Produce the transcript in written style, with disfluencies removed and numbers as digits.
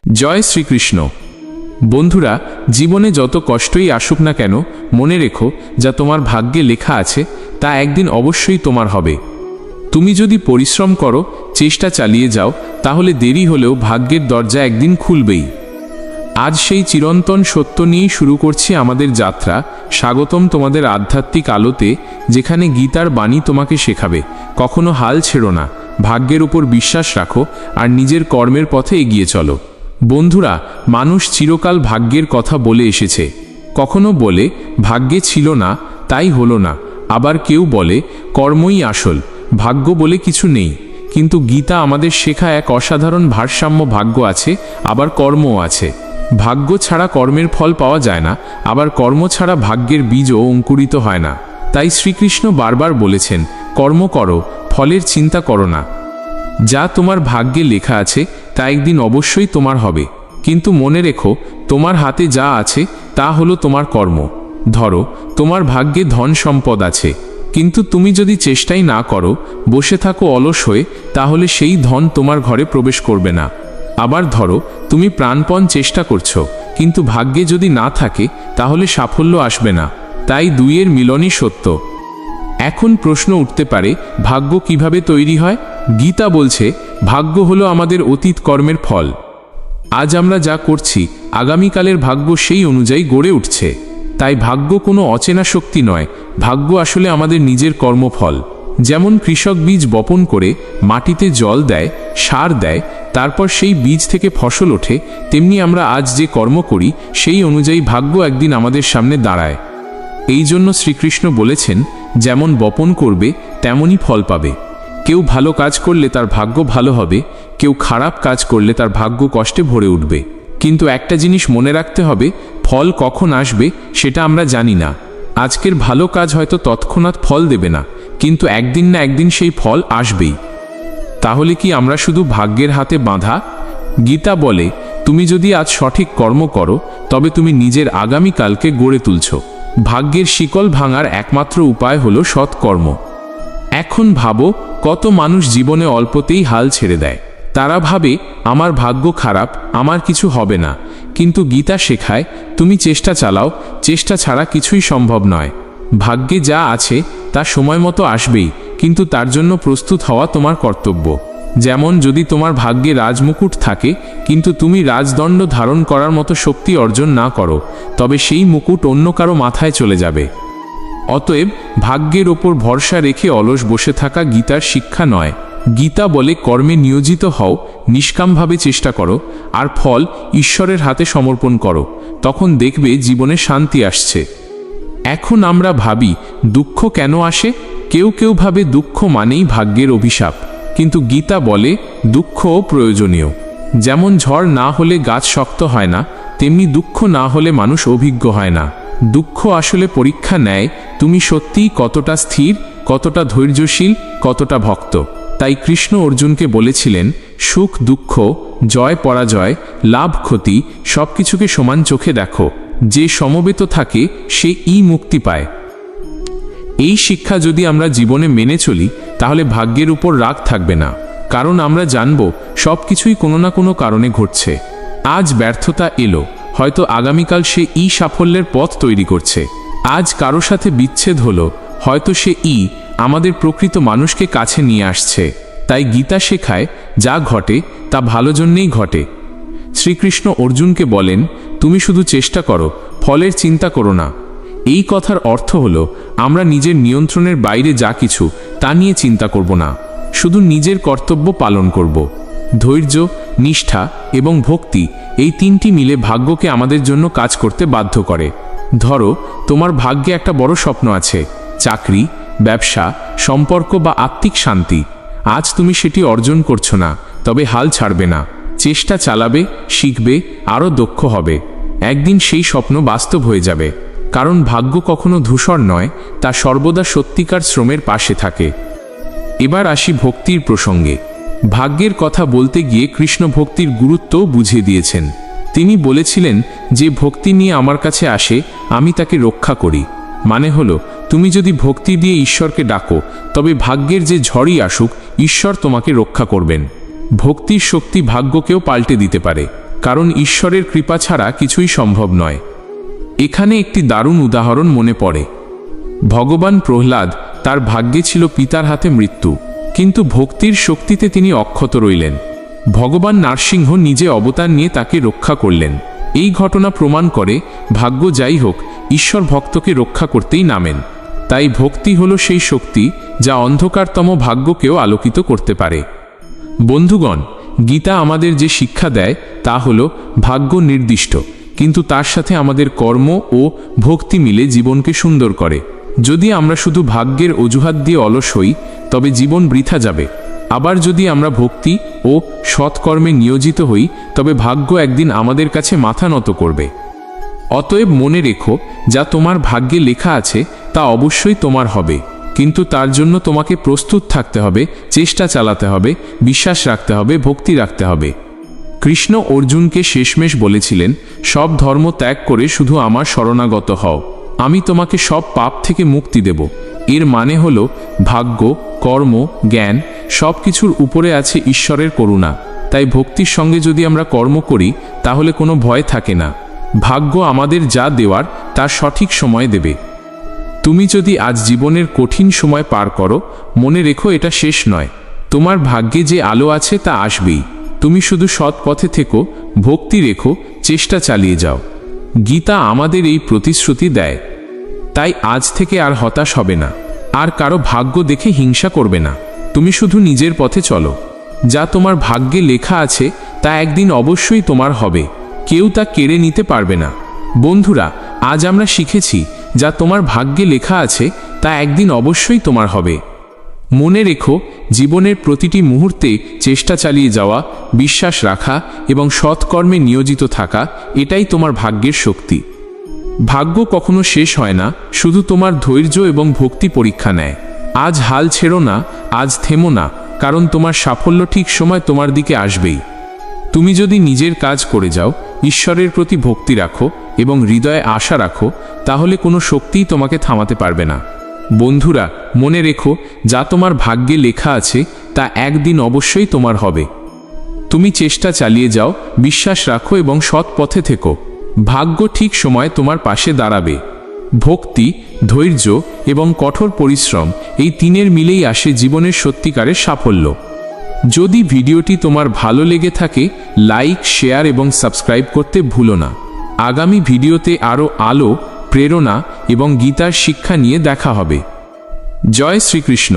জয় শ্রীকৃষ্ণ। বন্ধুরা, জীবনে যত কষ্টই আসুক না কেন, মনে রেখো যা তোমার ভাগ্যে লেখা আছে তা একদিন অবশ্যই তোমার হবে। তুমি যদি পরিশ্রম করো, চেষ্টা চালিয়ে যাও, তাহলে দেরি হলেও ভাগ্যের দরজা একদিন খুলবেই। আজ সেই চিরন্তন সত্য নিয়েই শুরু করছি আমাদের যাত্রা। স্বাগতম তোমাদের আধ্যাত্মিক আলোতে, যেখানে গীতার বাণী তোমাকে শেখাবে কখনো হাল ছেড়ো না, ভাগ্যের উপর বিশ্বাস রাখো আর নিজের কর্মের পথে এগিয়ে চলো। বন্ধুরা, মানুষ চিরকাল ভাগ্যের কথা বলে এসেছে। কখনো বলে ভাগ্যে ছিল না তাই হলো না, আবার কেউ বলে কর্মই আসল, ভাগ্য বলে কিছু নেই। কিন্তু গীতা আমাদের শেখা এক অসাধারণ ভারসাম্য, ভাগ্য আছে আবার কর্মও আছে। ভাগ্য ছাড়া কর্মের ফল পাওয়া যায় না, আবার কর্ম ছাড়া ভাগ্যের বীজও অঙ্কুরিত হয় না। তাই শ্রীকৃষ্ণ বারবার বলেছেন, কর্ম করো, ফলের চিন্তা করো না। যা তোমার ভাগ্যে লেখা আছে তা একদিন অবশ্যই তোমার হবে। কিন্তু মনে রেখো, তোমার হাতে যা আছে তা হলো তোমার কর্ম। ধরো, তোমার ভাগ্যে ধন সম্পদ আছে, কিন্তু তুমি যদি চেষ্টাই না করো, বসে থাকো অলস হয়ে, তাহলে সেই ধন তোমার ঘরে প্রবেশ করবে না। আবার ধরো, তুমি প্রাণপণ চেষ্টা করছো, কিন্তু ভাগ্যে যদি না থাকে তাহলে সাফল্য আসবে না। তাই দুইয়ের মিলনই সত্য। এখন প্রশ্ন উঠতে পারে, ভাগ্য কিভাবে তৈরি হয়? গীতা বলছে, ভাগ্য হলো আমাদের অতীত কর্মের ফল। আজ আমরা যা করছি, আগামীকালের ভাগ্য সেই অনুযায়ী গড়ে উঠছে। তাই ভাগ্য কোনো অচেনা শক্তি নয়, ভাগ্য আসলে আমাদের নিজের কর্মফল। যেমন কৃষক বীজ বপন করে মাটিতে জল দেয়, সার দেয়, তারপর সেই বীজ থেকে ফসল ওঠে, তেমনি আমরা আজ যে কর্ম করি সেই অনুযায়ী ভাগ্য একদিন আমাদের সামনে দাঁড়ায়। এই জন্য শ্রীকৃষ্ণ বলেছেন, যেমন বপন করবে তেমনই ফল পাবে। কেউ ভালো কাজ করলে তার ভাগ্য ভালো হবে, কেউ খারাপ কাজ করলে তার ভাগ্য কষ্টে ভরে উঠবে। কিন্তু একটা জিনিস মনে রাখতে হবে, ফল কখন আসবে সেটা আমরা জানি না। আজকের ভালো কাজ হয়তো তৎক্ষণাৎ ফল দেবে না, কিন্তু একদিন না একদিন সেই ফল আসবেই। তাহলে কি আমরা শুধু ভাগ্যের হাতে বাঁধা? গীতা বলে, তুমি যদি আজ সঠিক কর্ম করো, তবে তুমি নিজের আগামীকালকে গড়ে তুলছ। ভাগ্যের শিকল ভাঙার একমাত্র উপায় হলো সৎকর্ম। এখন ভাবো, কত মানুষ জীবনে অল্পতেই হাল ছেড়ে দেয়। তারা ভাবে, আমার ভাগ্য খারাপ, আমার কিছু হবে না। কিন্তু গীতা শেখায়, তুমি চেষ্টা চালাও, চেষ্টা ছাড়া কিছুই সম্ভব নয়। ভাগ্যে যা আছে তা সময় মতো আসবেই, কিন্তু তার জন্য প্রস্তুত হওয়া তোমার কর্তব্য। যেমন যদি তোমার ভাগ্যে রাজমুকুট থাকে, কিন্তু তুমি রাজদণ্ড ধারণ করার মতো শক্তি অর্জন না করো, তবে সেই মুকুট অন্য কারো মাথায় চলে যাবে। অতএব ভাগ্যের ওপর ভরসা রেখে অলস বসে থাকা গীতার শিক্ষা নয়। গীতা বলে, কর্মে নিয়োজিত হও, নিষ্কামভাবে চেষ্টা করো, আর ফল ঈশ্বরের হাতে সমর্পণ করো। তখন দেখবে জীবনে শান্তি আসছে। এখন আমরা ভাবি, দুঃখ কেন আসে? কেউ কেউ ভাবে দুঃখ মানেই ভাগ্যের অভিশাপ, কিন্তু গীতা বলে দুঃখও প্রয়োজনীয়। যেমন ঝড় না হলে গাছ শক্ত হয় না, তেমনি দুঃখ না হলে মানুষ অভিজ্ঞ হয় না। দুঃখ আসলে পরীক্ষা নেয় তুমি সত্যিই কতটা স্থির, কতটা ধৈর্যশীল, কতটা ভক্ত। তাই কৃষ্ণ অর্জুনকে বলেছিলেন, সুখ দুঃখ, জয় পরাজয়, লাভ ক্ষতি সবকিছুকে সমান চোখে দেখো। যে সমবেত থাকে সে মুক্তি পায়। এই শিক্ষা যদি আমরা জীবনে মেনে চলি, তাহলে ভাগ্যের উপর রাগ থাকবে না। কারণ আমরা জানব সব কিছুই কোনো না কোনো কারণে ঘটছে। আজ ব্যর্থতা এলো, হয়তো আগামীকাল সে সাফল্যের পথ তৈরি করছে। আজ কারো সাথে বিচ্ছেদ হলো, হয়তো সে আমাদের প্রকৃত মানুষকে কাছে নিয়ে আসছে। তাই গীতা শেখায়, যা ঘটে তা ভালো জন্যেই ঘটে। শ্রীকৃষ্ণ অর্জুনকে বলেন, তুমি শুধু চেষ্টা করো, ফলের চিন্তা করো না। এই কথার অর্থ হলো, আমরা নিজের নিয়ন্ত্রণের বাইরে যা কিছু তা নিয়ে চিন্তা করব না, শুধু নিজের কর্তব্য পালন করব। ধৈর্য, নিষ্ঠা এবং ভক্তি, এই তিনটি মিলে ভাগ্যকে আমাদের জন্য কাজ করতে বাধ্য করে। ধরো, তোমার ভাগ্যে একটা বড় স্বপ্ন আছে, চাকরি, ব্যবসা, সম্পর্ক বা আত্মিক শান্তি। আজ তুমি সেটি অর্জন করছো না, তবে হাল ছাড়বে না, চেষ্টা চালাবে, শিখবে, আরও দক্ষ হবে। একদিন সেই স্বপ্ন বাস্তব হয়ে যাবে। কারণ ভাগ্য কখনো ধূসর নয়, তা সর্বদা সত্যিকার শ্রমের পাশে থাকে। এবার আসি ভক্তির প্রসঙ্গে। ভাগ্যের কথা বলতে গিয়ে কৃষ্ণ ভক্তির গুরুত্বও বুঝিয়ে দিয়েছেন। তিনি বলেছিলেন, যে ভক্তি নিয়ে আমার কাছে আসে আমি তাকে রক্ষা করি। মানে হলো, তুমি যদি ভক্তি দিয়ে ঈশ্বরকে ডাকো, তবে ভাগ্যের যে ঝড়ই আসুক, ঈশ্বর তোমাকে রক্ষা করবেন। ভক্তির শক্তি ভাগ্যকেও পাল্টে দিতে পারে। কারণ ঈশ্বরের কৃপা ছাড়া কিছুই সম্ভব নয়। এখানে একটি দারুণ উদাহরণ মনে পড়ে। ভগবান প্রহ্লাদ, তার ভাগ্যে ছিল পিতার হাতে মৃত্যু, কিন্তু ভক্তির শক্তিতে তিনি অক্ষত রইলেন। ভগবান নরসিংহ নিজে অবতার নিয়ে তাকে রক্ষা করলেন। এই ঘটনা প্রমাণ করে ভাগ্য যাই হোক, ঈশ্বর ভক্তকে রক্ষা করতেই নামেন। তাই ভক্তি হলো সেই শক্তি যা অন্ধকারতম ভাগ্যকেও আলোকিত করতে পারে। বন্ধুগণ, গীতা আমাদের যে শিক্ষা দেয় তা হলো ভাগ্য নির্দিষ্ট, কিন্তু তার সাথে আমাদের কর্ম ও ভক্তি মিলে জীবনকে সুন্দর করে। যদি আমরা শুধু ভাগ্যের অজুহাত দিয়ে অলস হই, তবে জীবন বৃথা যাবে। আবার যদি আমরা ভক্তি ও সৎকর্মে নিয়োজিত হই, তবে ভাগ্য একদিন আমাদের কাছে মাথা নত করবে। অতএব মনে রেখো, যা তোমার ভাগ্যে লেখা আছে তা অবশ্যই তোমার হবে, কিন্তু তার জন্য তোমাকে প্রস্তুত থাকতে হবে, চেষ্টা চালাতে হবে, বিশ্বাস রাখতে হবে, ভক্তি রাখতে হবে। কৃষ্ণ অর্জুনকে শেষমেশ বলেছিলেন, সব ধর্ম ত্যাগ করে শুধু আমার শরণাগত হও, আমি তোমাকে সব পাপ থেকে মুক্তি দেব। এর মানে হলো ভাগ্য, কর্ম, জ্ঞান সব কিছুর উপরে আছে ঈশ্বরের করুণা। তাই ভক্তির সঙ্গে যদি আমরা কর্ম করি, তাহলে কোনো ভয় থাকে না। ভাগ্য আমাদের যা দেওয়ার তার সঠিক সময় দেবে। তুমি যদি আজ জীবনের কঠিন সময় পার করো, মনে রেখো এটা শেষ নয়। তোমার ভাগ্যে যে আলো আছে তা আসবেই। তুমি শুধু সৎ পথে থেকো, ভক্তি রেখো, চেষ্টা চালিয়ে যাও। গীতা আমাদের এই প্রতিশ্রুতি দেয়। তাই আজ থেকে আর হতাশ হবে না, আর কারো ভাগ্য দেখে হিংসা করবে না। তুমি শুধু নিজের পথে চলো। যা তোমার ভাগ্যে লেখা আছে তা একদিন অবশ্যই তোমার হবে, কেউ তা কেড়ে নিতে পারবে না। বন্ধুরা, আজ আমরা শিখেছি যা তোমার ভাগ্যে লেখা আছে তা একদিন অবশ্যই তোমার হবে। মনে রেখো, জীবনের প্রতিটি মুহূর্তে চেষ্টা চালিয়ে যাওয়া, বিশ্বাস রাখা এবং সৎকর্মে নিয়োজিত থাকা, এটাই তোমার ভাগ্যের শক্তি। ভাগ্য কখনো শেষ হয় না, শুধু তোমার ধৈর্য এবং ভক্তি পরীক্ষা নেয়। আজ হাল ছেড়ো না, আজ থেমো না, কারণ তোমার সাফল্য ঠিক সময় তোমার দিকে আসবেই। তুমি যদি নিজের কাজ করে যাও, ঈশ্বরের প্রতি ভক্তি রাখো এবং হৃদয়ে আশা রাখো, তাহলে কোনো শক্তিই তোমাকে থামাতে পারবে না। বন্ধুরা, মনে রেখো, যা তোমার ভাগ্যে লেখা আছে তা একদিন অবশ্যই তোমার হবে। তুমি চেষ্টা চালিয়ে যাও, বিশ্বাস রাখো এবং সৎ পথে থেকো। ভাগ্য ঠিক সময় তোমার পাশে দাঁড়াবে। ভক্তি, ধৈর্য এবং কঠোর পরিশ্রম, এই তিনের মিলেই আসে জীবনের সত্যিকারের সাফল্য। যদি ভিডিওটি তোমার ভালো লেগে থাকে, লাইক, শেয়ার এবং সাবস্ক্রাইব করতে ভুলো না। আগামী ভিডিওতে আরও আলো, প্রেরণা এবং গীতার শিক্ষা নিয়ে দেখা হবে। জয় শ্রীকৃষ্ণ।